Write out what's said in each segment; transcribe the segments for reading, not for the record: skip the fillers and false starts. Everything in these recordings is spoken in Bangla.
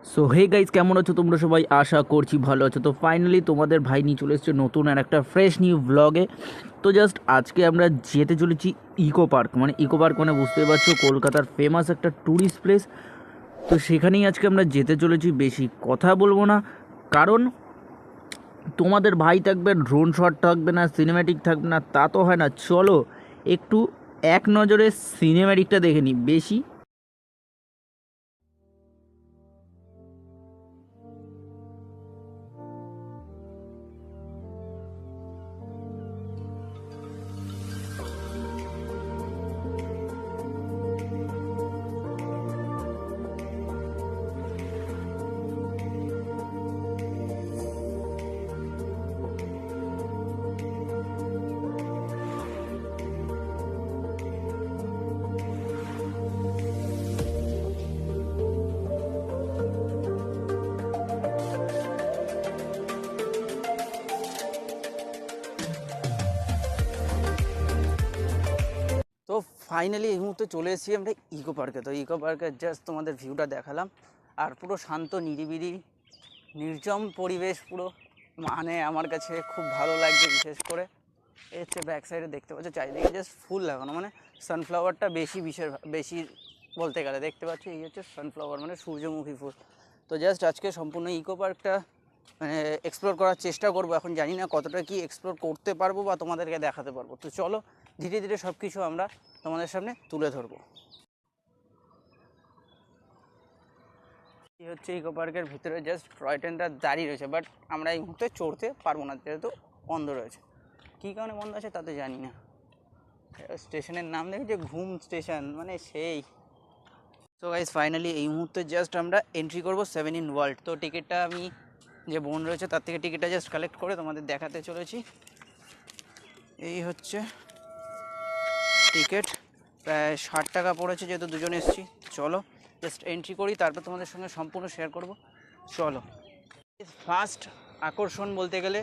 সো হে গাইজ, কেমন আছো তোমরা সবাই? আশা করছি ভালো আছো। তো ফাইনালি তোমাদের ভাই নিয়ে চলে এসেছে নতুন আর একটা ফ্রেশ নিউ ব্লগে। তো জাস্ট আজকে আমরা যেতে চলেছি ইকো পার্ক। ইকো পার্ক মানে বুঝতেই পারছো, কলকাতার ফেমাস একটা ট্যুরিস্ট প্লেস। তো সেখানেই আজকে আমরা যেতে চলেছি। বেশি কথা বলবো না, কারণ তোমাদের ভাই থাকবে, ড্রোন শট থাকবে না, সিনেম্যাটিক থাকবে না, তা তো হয় না। চলো একটু এক নজরে সিনেম্যাটিকটা দেখে নিই। বেশি তো ফাইনালি এই মুহূর্তে চলে এসেছি আমরা ইকো পার্কে। তো ইকো পার্কের জাস্ট তোমাদের ভিউটা দেখালাম, আর পুরো শান্ত নিরিবিলি নির্জন পরিবেশ পুরো। আমার কাছে খুব ভালো লাগছে। বিশেষ করে এর হচ্ছে ব্যাক সাইডে দেখতে পাচ্ছ চারিদিকে জাস্ট ফুল লাগানো, সানফ্লাওয়ারটা বেশি বলতে গেলে দেখতে পাচ্ছ। এই হচ্ছে সানফ্লাওয়ার, সূর্যমুখী ফুল। তো জাস্ট আজকে সম্পূর্ণ ইকো পার্কটা এক্সপ্লোর করার চেষ্টা করব। এখন জানি না কতটা কি এক্সপ্লোর করতে পারবো বা তোমাদেরকে দেখাতে পারবো। তো চলো ধীরে ধীরে সব কিছু আমরা তোমাদের সামনে তুলে ধরবো। এই হচ্ছে ইকো পার্কের ভিতরে জাস্ট টয় ট্রেনটা দাঁড়িয়ে রয়েছে, বাট আমরা এই মুহূর্তে চড়তে পারবো না যেহেতু বন্ধ রয়েছে। কী কারণে বন্ধ আছে তা তো জানি না। স্টেশনের নাম দেখেছি ঘুম স্টেশন, সেই। তো গাইজ ফাইনালি এই মুহূর্তে জাস্ট আমরা এন্ট্রি করবো 7 ইন ওয়ার্ল্ড। তো টিকিটটা আমি যে বোন রয়েছে তার থেকে টিকিটটা জাস্ট কালেক্ট করে তোমাদের দেখাতে চলেছি। এই হচ্ছে টিকিট, প্রায় 60 টাকা পড়েছে যেহেতু দুজন এসেছি। চলো জাস্ট এন্ট্রি করি, তারপর তোমাদের সঙ্গে সম্পূর্ণ শেয়ার করব। চলো। ফার্স্ট আকর্ষণ বলতে গেলে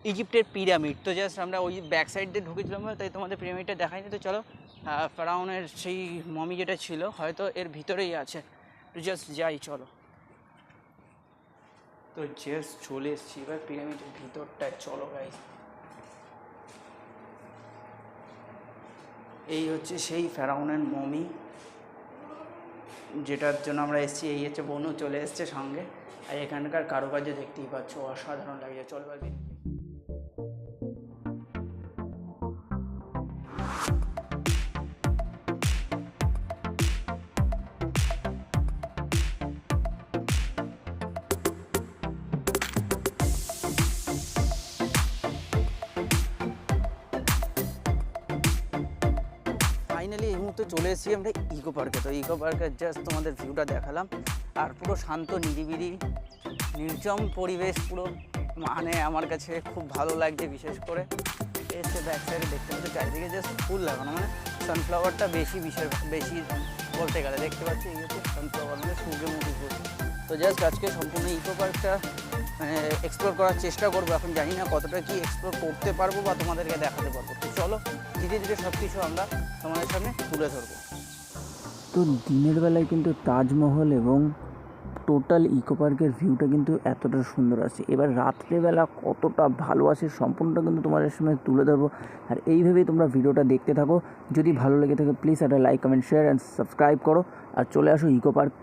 ইজিপ্টের পিরামিড। তো জাস্ট আমরা ওই ব্যাক সাইড দিয়ে ঢুকেছিলাম, তাই তোমাদের পিরামিডটা দেখাইনি। তো চলো, ফেরাউনের সেই মমি যেটা ছিল হয়তো এর ভিতরেই আছে, জাস্ট যাই চলো। তো জাস্ট চলে এসেছি এবার পিরামিডের ভিতরটায়। চলো গাইস, এই হচ্ছে সেই ফেরাউনের মমি যেটার জন্য আমরা এসেছি। এই হচ্ছে বনু চলে এসছে সঙ্গে, আর এখানকার কারুকার্য দেখতেই পাচ্ছ, অসাধারণ লাগছে। চলো এবার ফাইনালি এই মুহূর্তে চলে এসেছি আমরা ইকো পার্কে। তো ইকো পার্কের জাস্ট তোমাদের ভিউটা দেখালাম, আর পুরো শান্ত নিরিবিলি নির্জন পরিবেশ পুরো। আমার কাছে খুব ভালো লাগছে। বিশেষ করে এসে ব্যাক সাইডে দেখতে পাচ্ছি চারিদিকে জাস্ট ফুল লাগানো, সানফ্লাওয়ারটা বেশি বলতে গেলে দেখতে পাচ্ছি। এই হচ্ছে সানফ্লাওয়ার, সূর্যমুখী ফুল। তো জাস্ট আজকে সম্পূর্ণ ইকো পার্কটা এক্সপ্লোর করার চেষ্টা করবো। এখন জানি না কতটা কি এক্সপ্লোর করতে পারবো বা তোমাদেরকে দেখাতে পারবো। তো চলো ধীরে ধীরে সব কিছু আমরা তোমাদের সামনে তুলে ধরবো। তো দিনের বেলায় কিন্তু তাজমহল এবং টোটাল ইকো পার্কের ভিউটা কিন্তু এতটা সুন্দর আসে। এবার রাত্রেবেলা কতটা ভালো আসে সম্পূর্ণটা কিন্তু তোমাদের সামনে তুলে ধরবো। আর এইভাবেই তোমরা ভিডিওটা দেখতে থাকো। যদি ভালো লেগে থাকে প্লিজ একটা like, comment, share and subscribe করো। আর চলে আসো ইকো পার্ক,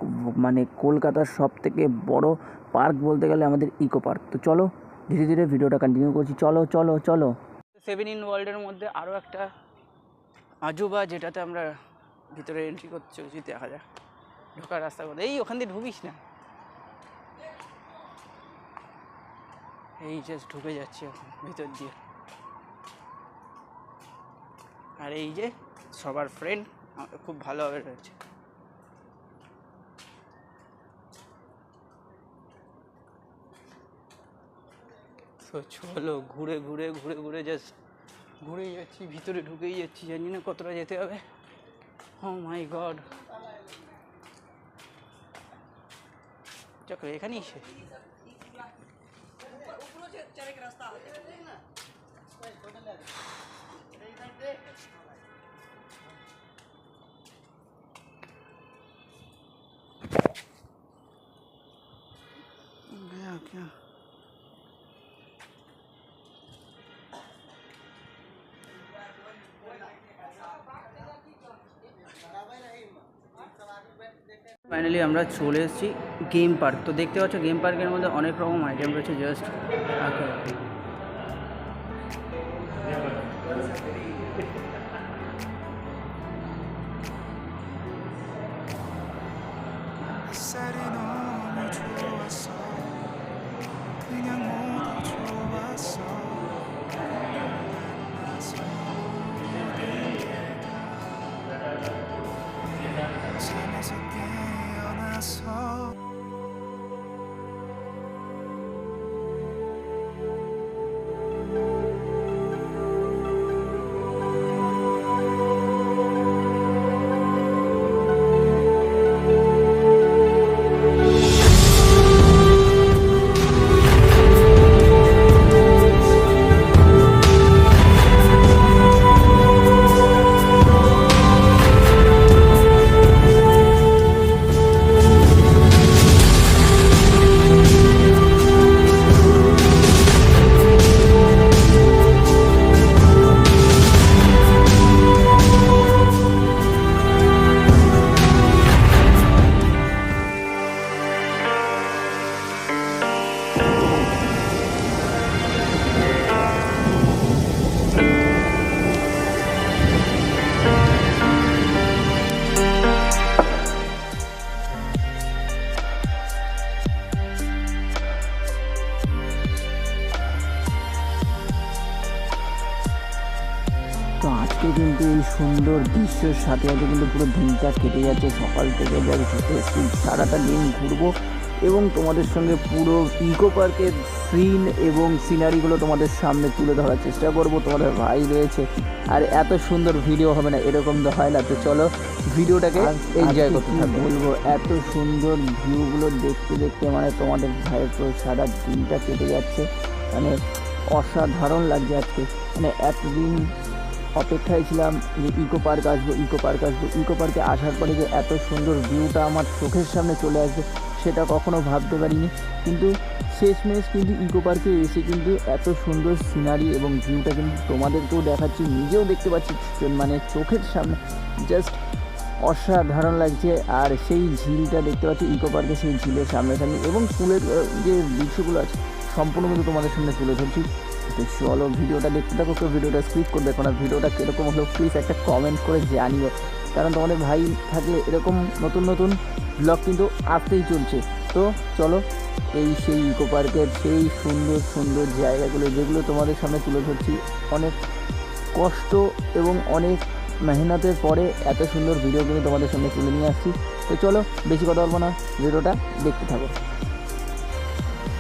কলকাতার সবথেকে বড় পার্ক বলতে গেলে আমাদের ইকো পার্ক। তো চলো ধীরে ধীরে ভিডিওটা কন্টিনিউ করছি। চলো চলো চলো। 7 ইন ওয়ার্ল্ডের মধ্যে আরও একটা আজুবা, যেটাতে আমরা ভিতরে এন্ট্রি করতে চলেছি। দেখা যাক ঢোকার রাস্তা কোথায়। এই ওখান দিয়ে ঢুকিস না, এই জাস্ট ঢুকে যাচ্ছি এখন ভিতর দিয়ে। আর এই যে সবার ফ্রেন্ড খুব ভালোভাবে রয়েছে। তো চলো ঘুরে ঘুরে ঘুরে ঘুরে জাস্ট ঘুরেই যাচ্ছি, ভিতরে ঢুকেই যাচ্ছি। জানি না কতটা যেতে হবে। ও মাই গড, চক্র এখানেই শেষ। गया क्या? ফাইনালি আমরা চলে এসেছি গেম পার্ক। তো দেখতে পাচ্ছ গেম পার্কের মধ্যে অনেক রকম আইটেম রয়েছে। জাস্ট তো আজকে কিন্তু এই সুন্দর দৃশ্যের সাথে সাথে কিন্তু পুরো দিনটা কেটে যাচ্ছে। সকাল থেকে যাই ঘুরতে এসেছি, সারাটা দিন ঘুরবো এবং তোমাদের সঙ্গে পুরো ইকো পার্কের সিন এবং সিনারিগুলো তোমাদের সামনে তুলে ধরার চেষ্টা করব। তোমাদের ভাই রয়েছে, আর এত সুন্দর ভিডিও হবে না এরকম তো হয় না। তো চলো ভিডিওটাকে এনজয় করতে থাকবো। বলবো এত সুন্দর ভিউগুলো দেখতে দেখতে মানে তোমাদের ভাইয়ের তো সারা দিনটা কেটে যাচ্ছে, মানে অসাধারণ লাগছে আজকে। মানে এতদিন অপেক্ষায় ছিলাম যে ইকো পার্ক আসবো, ইকো পার্ক আসবো। ইকো পার্কে আসার পরে যে এত সুন্দর ভিউটা আমার চোখের সামনে চলে আসবে সেটা কখনো ভাবতে পারিনি। কিন্তু শেষমেশ কিন্তু ইকো পার্কে এসে কিন্তু এত সুন্দর সিনারি এবং ভিউটা কিন্তু তোমাদেরকেও দেখাচ্ছি, নিজেও দেখতে পাচ্ছি, মানে চোখের সামনে জাস্ট অসাধারণ লাগছে। আর সেই ঝিলটা দেখতে পাচ্ছি ইকো পার্কে, সেই ঝিলের সামনাসামনি এবং ফুলের যে দৃশ্যগুলো আছে সম্পূর্ণ কিন্তু তোমাদের সামনে তুলে ধরছি। তো চলো ভিডিওটা দেখতে থাকো, কেউ ভিডিওটা স্কিপ করে দেখো না। ভিডিওটা কীরকম হলো প্লিজ একটা কমেন্ট করে জানিও, কারণ তোমাদের ভাই থাকলে এরকম নতুন নতুন ব্লগ কিন্তু আসতেই চলছে। তো চলো সেই ইকো পার্কের সেই সুন্দর সুন্দর জায়গাগুলো যেগুলো তোমাদের সামনে তুলে ধরছি। অনেক কষ্ট এবং অনেক মেহনতের পরে এত সুন্দর ভিডিও কিন্তু তোমাদের সামনে তুলে নিয়ে আসছি। তো চলো বেশি কথা বলবো না, ভিডিওটা দেখতে থাকো।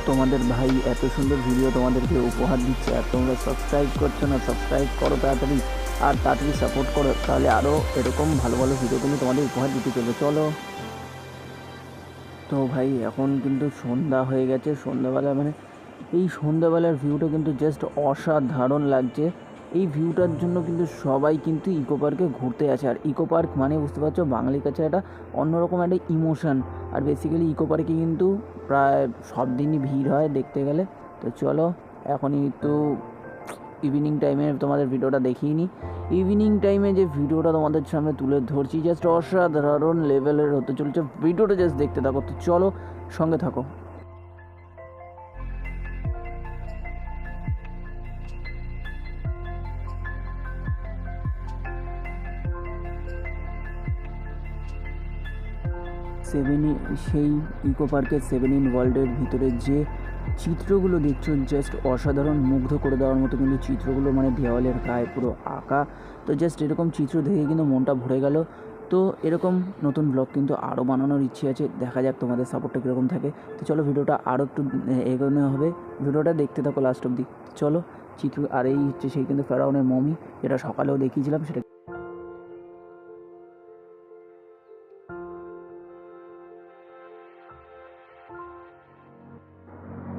তোমাদের ভাই এত সুন্দর ভিডিও তোমাদেরকে উপহার দিচ্ছে, আর তোমরা সাবস্ক্রাইব করছো না, সাবস্ক্রাইব করো তাড়াতাড়ি, আর তাড়াতাড়ি সাপোর্ট করো, তাহলে আরও এরকম ভালো ভালো ভিডিও কিন্তু তোমাদের উপহার দিতে চলবে। চলো। তো ভাই এখন কিন্তু সন্ধ্যা হয়ে গেছে, সন্ধ্যাবেলা মানে এই সন্ধ্যাবেলার ভিউটা কিন্তু জাস্ট অসাধারণ লাগছে। এই ভিউটার জন্য কিন্তু সবাই কিন্তু ইকো পার্কে ঘুরতে আসে। আর ইকো পার্ক মানে বুঝতে পারছো বাঙালির কাছে একটা অন্যরকম একটা ইমোশান। আর বেসিক্যালি ইকো পার্কে কিন্তু প্রায় সব দিনই ভিড় হয় দেখতে গেলে। তো চলো এখনই তো ইভিনিং টাইমে তোমাদের ভিডিওটা দেখিয়ে নিই। ইভিনিং টাইমে যে ভিডিওটা তোমাদের সামনে তুলে ধরছি জাস্ট অসাধারণ লেভেলের হতে চলছে। ভিডিওটা জাস্ট দেখতে থাকো। তো চলো সঙ্গে থাকো। সেই ইকো পার্কের 7 ইন ওয়ার্ল্ডের ভিতরে যে চিত্রগুলো দেখছো জাস্ট অসাধারণ, মুগ্ধ করে দেওয়ার মতো কিন্তু চিত্রগুলো, মানে দেওয়ালের গায়ে পুরো আঁকা। তো জাস্ট এরকম চিত্র দেখে কিন্তু মনটা ভরে গেল। তো এরকম নতুন ব্লগ কিন্তু আরও বানানোর ইচ্ছে আছে, দেখা যাক তোমাদের সাপোর্টটা কীরকম থাকে। তো চলো ভিডিওটা আরও একটু এগোনো হবে, ভিডিওটা দেখতে থাকো লাস্ট অবধি। চলো চিত্র। আর এই হচ্ছে সেই কিন্তু ফেরাউনের মমি, যেটা সকালেও দেখিয়েছিলাম, সেটা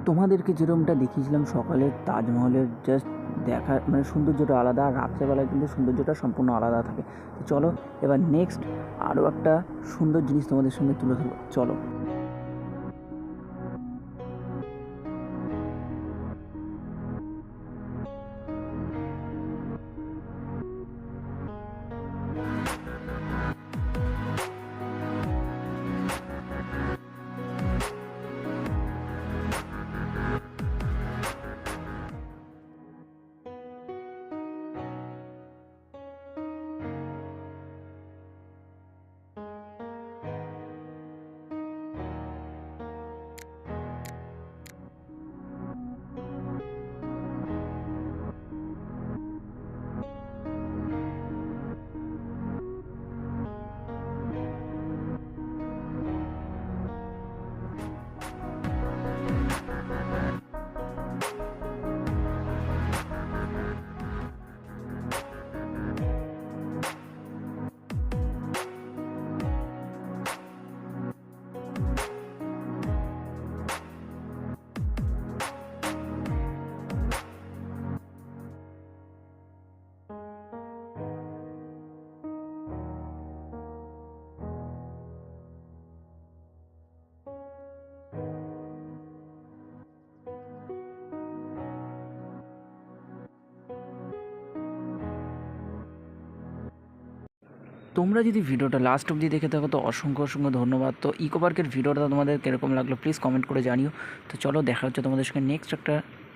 তোমাদেরকে যেরকমটা দেখিয়েছিলাম সকালের তাজমহলের জাস্ট দেখা, মানে সৌন্দর্যটা আলাদা, আর রাত্রেবেলায় কিন্তু সৌন্দর্যটা সম্পূর্ণ আলাদা থাকে। তো চলো এবার নেক্সট আরও একটা সুন্দর জিনিস তোমাদের সঙ্গে তুলে ধরবো। চলো। তোমরা যদি ভিডিওটা লাস্ট অবধি দেখে থাকো তো অসংখ্য ধন্যবাদ। তো ইকো পার্কের ভিডিওটা তোমাদের কীরকম লাগলো প্লিজ কমেন্ট করে জানিও। তো চলো দেখা হচ্ছে তোমাদের সঙ্গে নেক্সট একটা